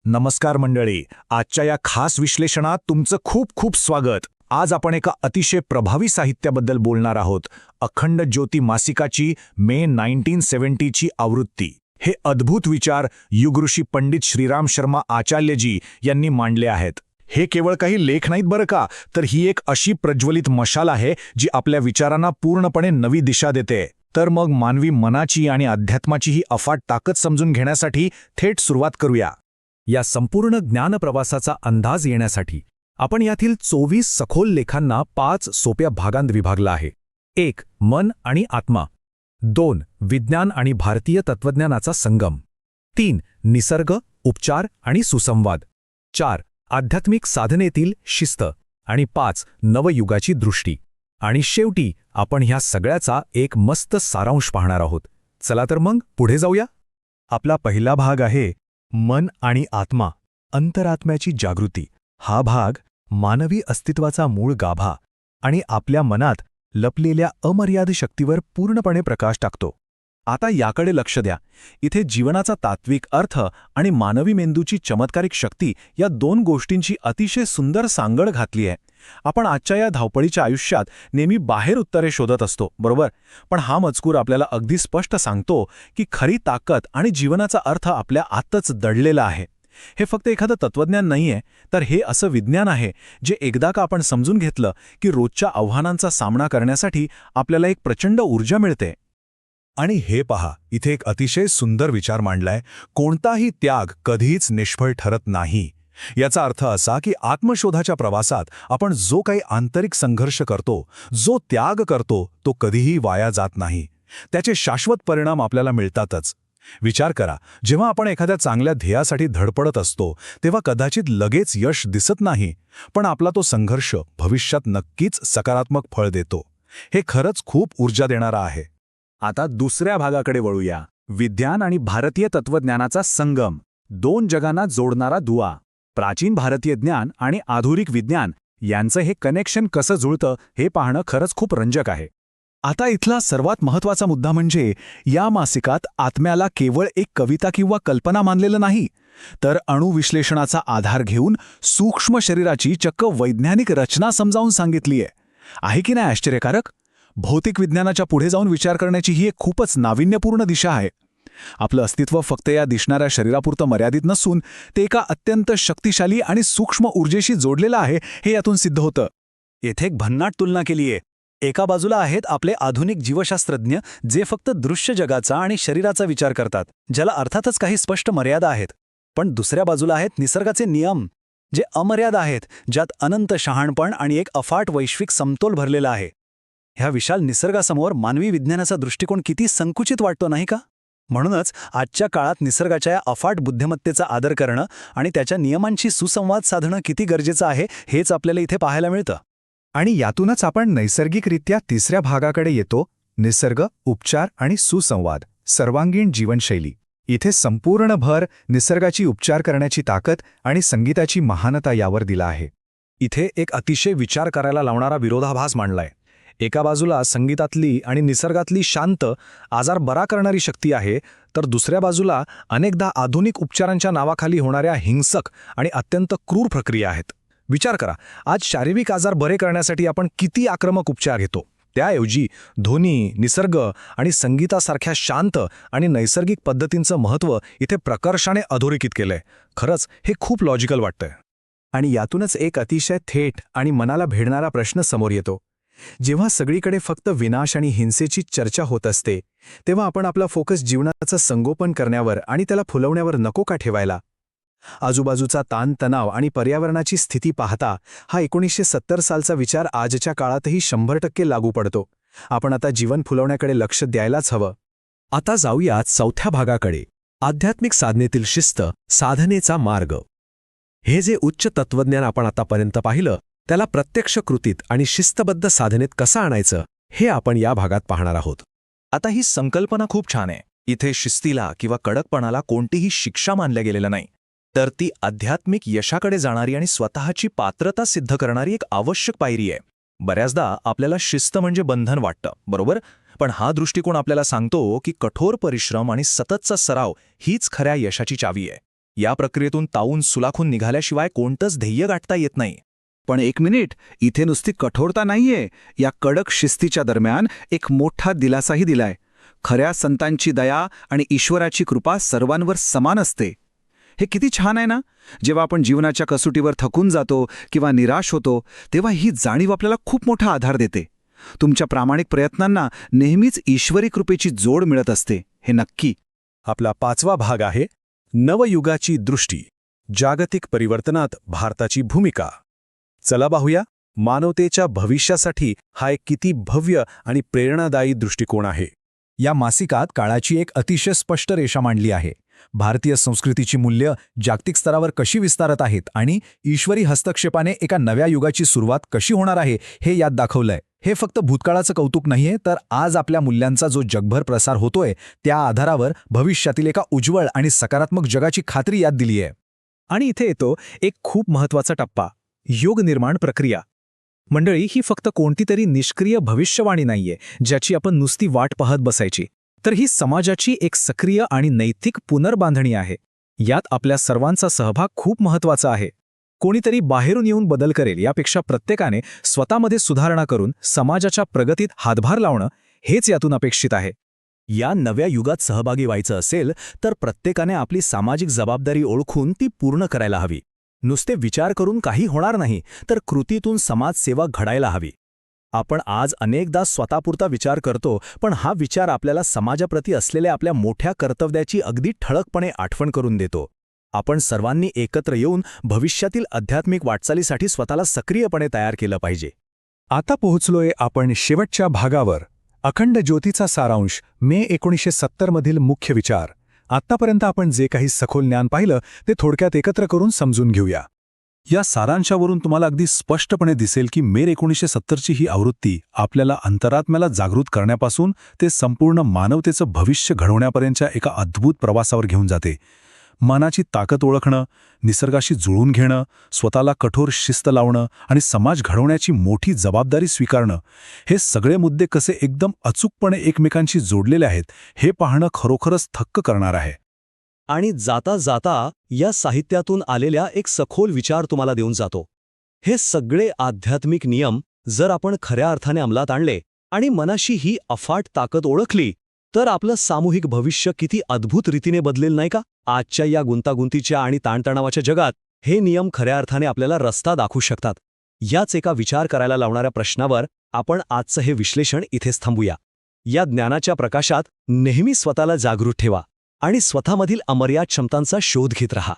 नमस्कार मंडळी, आजच्या या खास विश्लेषणात तुमचं खूप खूप स्वागत. आज आपण एका अतिशय प्रभावी साहित्याबद्दल बोलणार आहोत. अखंड ज्योती मासिकाची मे 1970ची आवृत्ती. हे अद्भुत विचार युगऋषी पंडित श्रीराम शर्मा आचार्यजी यांनी मांडले आहेत. हे केवळ काही लेख नाहीत बरं का, तर ही एक अशी प्रज्वलित मशाल आहे जी आपल्या विचारांना पूर्णपणे नवी दिशा देते. तर मग मानवी मनाची आणि अध्यात्माची ही अफाट ताकद समजून घेण्यासाठी थेट सुरुवात करूया. या संपूर्ण ज्ञानप्रवासाचा अंदाज येण्यासाठी आपण यातील 24 सखोल लेखांना 5 सोप्या भागांत विभागला आहे. 1. मन आणि आत्मा. 2. विज्ञान आणि भारतीय तत्त्वज्ञानाचा संगम. 3. निसर्ग, उपचार आणि सुसंवाद. 4. आध्यात्मिक साधनेतील शिस्त. आणि 5. नवयुगाची दृष्टी. आणि शेवटी आपण ह्या सगळ्याचा एक मस्त सारांश पाहणार आहोत. चला तर मग पुढे जाऊया. आपला पहिला भाग आहे मन आणि आत्मा, अंतरात्म्याची जागृती. हा भाग मानवी अस्तित्वाचा मूळ गाभा आणि आपल्या मनात लपलेल्या अमर्याद शक्तीवर पूर्णपणे प्रकाश टाकतो. आता याकडे लक्ष द्या. इथे जीवनाचा तात्विक अर्थ आणि मानवी मेंदूची चमत्कारिक शक्ती या दोन गोष्टींची अतिशय सुंदर सांगड घातली आहे. आपण आजच्या या धावपळीच्या आयुष्यात नेहमी बाहेर उत्तरे शोधत असतो, बरोबर? पण हा मजकूर आपल्याला अगदी स्पष्ट सांगतो की खरी ताकद आणि जीवनाचा अर्थ आपल्या आतच दडलेला आहे. हे फक्त एखादं तत्त्वज्ञान नाहीये, तर हे असं विज्ञान आहे जे एकदा का आपण समजून घेतलं की रोजच्या आव्हानांचा सामना करण्यासाठी आपल्याला एक प्रचंड ऊर्जा मिळते. आणि हे पहा, इथे एक अतिशय सुंदर विचार मांडलाय. कोणताही त्याग कधीच निष्फळ ठरत नाही. याचा अर्थ असा की आत्मशोधाच्या प्रवासात आपण जो काही आंतरिक संघर्ष करतो, जो त्याग करतो, तो कधीही वाया जात नाही. त्याचे शाश्वत परिणाम आपल्याला मिळतातच. विचार करा, जेव्हा आपण एखाद्या चांगल्या ध्येयासाठी धडपडत असतो तेव्हा कदाचित लगेच यश दिसत नाही, पण आपला तो संघर्ष भविष्यात नक्कीच सकारात्मक फळ देतो. हे खरंच खूप ऊर्जा देणारं आहे. आता दुसऱ्या भागाकडे वळूया. विज्ञान आणि भारतीय तत्त्वज्ञानाचा संगम, दोन जगांना जोडणारा दुवा. प्राचीन भारतीय ज्ञान आणि आधुनिक विज्ञान यांचं हे कनेक्शन कसं जुळतं हे पाहणं खरंच खूप रंजक आहे. आता इथला सर्वात महत्त्वाचा मुद्दा म्हणजे या मासिकात आत्म्याला केवळ एक कविता किंवा कल्पना मानलेलं नाही, तर अणुविश्लेषणाचा आधार घेऊन सूक्ष्म शरीराची चक्क वैज्ञानिक रचना समजावून सांगितलीय. आहे की नाही आश्चर्यकारक? भौतिक विज्ञानाच्या पुढे जाऊन विचार करण्याची ही एक खूपच नाविन्यपूर्ण दिशा आहे. आपलं अस्तित्व फक्त या दिसणाऱ्या शरीरापुरतं मर्यादित नसून ते एका अत्यंत शक्तिशाली आणि सूक्ष्म ऊर्जेशी जोडलेलं आहे, हे यातून सिद्ध होतं. येथे एक भन्नाट तुलना केली आहे. एका बाजूला आहेत आपले आधुनिक जीवशास्त्रज्ञ जे फक्त दृश्य जगाचा आणि शरीराचा विचार करतात, ज्याला अर्थातच काही स्पष्ट मर्यादा आहेत. पण दुसऱ्या बाजूला आहेत निसर्गाचे नियम, जे अमर्याद आहेत, ज्यात अनंत शहाणपण आणि एक अफाट वैश्विक समतोल भरलेला आहे. ह्या विशाल निसर्गासमोर मानवी विज्ञानाचा दृष्टिकोन किती संकुचित वाटतो, नाही का? म्हणूनच आजच्या काळात निसर्गाच्या या अफाट बुद्धिमत्तेचा आदर करणं आणि त्याच्या नियमांशी सुसंवाद साधणं किती गरजेचं आहे हेच आपल्याला इथे पाहायला मिळतं. आणि यातूनच आपण नैसर्गिकरित्या तिसऱ्या भागाकडे येतो. निसर्ग, उपचार आणि सुसंवाद, सर्वांगीण जीवनशैली. इथे संपूर्ण भर निसर्गाची उपचार करण्याची ताकद आणि संगीताची महानता यावर दिला आहे. इथे एक अतिशय विचार करायला लावणारा विरोधाभास मांडलाय. एका बाजूला संगीतातली आणि निसर्गातली शांत, आजार बरा करणारी शक्ती आहे, तर दुसऱ्या बाजूला अनेकदा आधुनिक उपचारांच्या नावाखाली होणाऱ्या हिंसक आणि अत्यंत क्रूर प्रक्रिया आहेत. विचार करा, आज शारीरिक आजार बरे करण्यासाठी आपण किती आक्रमक उपचार घेतो. त्याऐवजी ध्वनी, निसर्ग आणि संगीतासारख्या शांत आणि नैसर्गिक पद्धतींचं महत्त्व इथे प्रकर्षाने अधोरेखित केलंय. खरंच हे खूप लॉजिकल वाटतंय. आणि यातूनच एक अतिशय थेट आणि मनाला भिडणारा प्रश्न समोर येतो. जेव्हा सगळीकडे फक्त विनाश आणि हिंसेची चर्चा होत असते, तेव्हा आपण आपला फोकस जीवनाचं संगोपन करण्यावर आणि त्याला फुलवण्यावर नको का ठेवायला? आजूबाजूचा ताणतणाव आणि पर्यावरणाची स्थिती पाहता हा 1970 सालचा विचार आजच्या काळातही 100% लागू पडतो. आपण आता जीवन फुलवण्याकडे लक्ष द्यायलाच हवं. आता जाऊयात चौथ्या भागाकडे, आध्यात्मिक साधनेतील शिस्त, साधनेचा मार्ग. हे जे उच्च तत्त्वज्ञान आपण आतापर्यंत पाहिलं, त्याला प्रत्यक्ष कृतीत आणि शिस्तबद्ध साधनेत कसं आणायचं हे आपण या भागात पाहणार आहोत. आता ही संकल्पना खूप छान आहे. इथे शिस्तीला किंवा कडकपणाला कोणतीही शिक्षा मानल्या गेलेलं नाही, तर ती आध्यात्मिक यशाकडे जाणारी आणि स्वतःची पात्रता सिद्ध करणारी एक आवश्यक पायरी आहे. बऱ्याचदा आपल्याला शिस्त म्हणजे बंधन वाटतं, बरोबर? पण हा दृष्टिकोन आपल्याला सांगतो की कठोर परिश्रम आणि सततचा सराव हीच खऱ्या यशाची चावी आहे. या प्रक्रियेतून तावून सुलाखून निघाल्याशिवाय कोणतंच ध्येय गाठता येत नाही. पण एक मिनिट, इथे नुसती कठोरता नाहीये. या कडक शिस्तीच्या दरम्यान एक मोठा दिलासाही दिलाय. खऱ्या संतांची दया आणि ईश्वराची कृपा सर्वांवर समान असते. हे किती छान आहे ना. जेव्हा आपण जीवनाच्या कसोटीवर थकून जातो किंवा निराश होतो, तेव्हा ही जाणीव आपल्याला खूप मोठा आधार देते. तुमच्या प्रामाणिक प्रयत्नांना नेहमीच ईश्वरी कृपेची जोड मिळत असते, हे नक्की. आपला 5वा भाग आहे नवयुगाची दृष्टी, जागतिक परिवर्तनात भारताची भूमिका. चला पाहूया, मानवतेच्या भविष्यासाठी हा एक किती भव्य आणि प्रेरणादायी दृष्टिकोन आहे. या मासिकात काळाची एक अतिशय स्पष्ट रेषा मांडली आहे. भारतीय संस्कृतीची मूल्य जागतिक स्तरावर कशी विस्तारत आहेत आणि ईश्वरी हस्तक्षेपाने एका नव्या युगाची सुरुवात कशी होणार आहे हे यात दाखवलंय. हे फक्त भूतकाळाचं कौतुक नाहीये, तर आज आपल्या मूल्यांचा जो जगभर प्रसार होतोय त्या आधारावर भविष्यातील एका उज्ज्वल आणि सकारात्मक जगाची खात्री यात दिली आहे. आणि इथे येतो एक खूप महत्त्वाचा टप्पा, योग निर्माण प्रक्रिया. मंडळी, ही फक्त कोणतीतरी निष्क्रिय भविष्यवाणी नाहीये ज्याची आपण नुसती वाट पाहत बसायची, तर ही समाजाची एक सक्रिय आणि नैतिक पुनर्बांधणी आहे. यात आपल्या सर्वांचा सहभाग खूप महत्त्वाचा आहे. कोणीतरी बाहेरून येऊन बदल करेल यापेक्षा प्रत्येकाने स्वतःमध्ये सुधारणा करून समाजाच्या प्रगतीत हातभार लावणं हेच यातून अपेक्षित आहे. या नव्या युगात सहभागी व्हायचं असेल तर प्रत्येकाने आपली सामाजिक जबाबदारी ओळखून ती पूर्ण करायला हवी. नुसते विचार करून काही होणार नाही, तर कृतीतून समाजसेवा घडायला हवी. आपण आज अनेकदा स्वतःपुरता विचार करतो, पण हा विचार आपल्याला समाजाप्रती असलेल्या आपल्या मोठ्या कर्तव्याची अगदी ठळकपणे आठवण करून देतो. आपण सर्वांनी एकत्र येऊन भविष्यातील आध्यात्मिक वाटचालीसाठी स्वतःला सक्रियपणे तयार केलं पाहिजे. आता पोहोचलोय आपण शेवटच्या भागावर, अखंड ज्योतीचा सारांश, मे 1970 मधील मुख्य विचार. आत्तापर्यंत आपण जे काही सखोल ज्ञान पाहिलं ते थोडक्यात एकत्र करून समजून घेऊया. या सारांशावरून तुम्हाला अगदी स्पष्टपणे दिसेल की मे 1970ची ही आवृत्ती आपल्याला अंतरात्म्याला जागृत करण्यापासून ते संपूर्ण मानवतेचं भविष्य घडवण्यापर्यंतच्या एका अद्भुत प्रवासावर घेऊन जाते. मनाची ताकद ओळखणं, निसर्गाशी जुळून घेणं, स्वतःला कठोर शिस्त लावणं आणि समाज घडवण्याची मोठी जबाबदारी स्वीकारणं, हे सगळे मुद्दे कसे एकदम अचूकपणे एकमेकांशी जोडलेले आहेत हे पाहणं खरोखरच थक्क करणार आहे. आणि जाता जाता या साहित्यातून आलेल्या एक सखोल विचार तुम्हाला देऊन जातो. हे सगळे आध्यात्मिक नियम जर आपण खऱ्या अर्थाने अंमलात आणले आणि मनाशी ही अफाट ताकद ओळखली, तर आपलं सामूहिक भविष्य किती अद्भुत रीतीने बदलेल नाही का? आजच्या या गुंतागुंतीच्या आणि ताणतणावाच्या जगात हे नियम खऱ्या अर्थाने आपल्याला रस्ता दाखवू शकतात. याच एका विचार करायला लावणाऱ्या प्रश्नावर आपण आजचं हे विश्लेषण इथेच थांबूया. या ज्ञानाच्या प्रकाशात नेहमी स्वतःला जागृत ठेवा आणि स्वतःमधील अमर्याद क्षमतांचा शोध घेत रहा.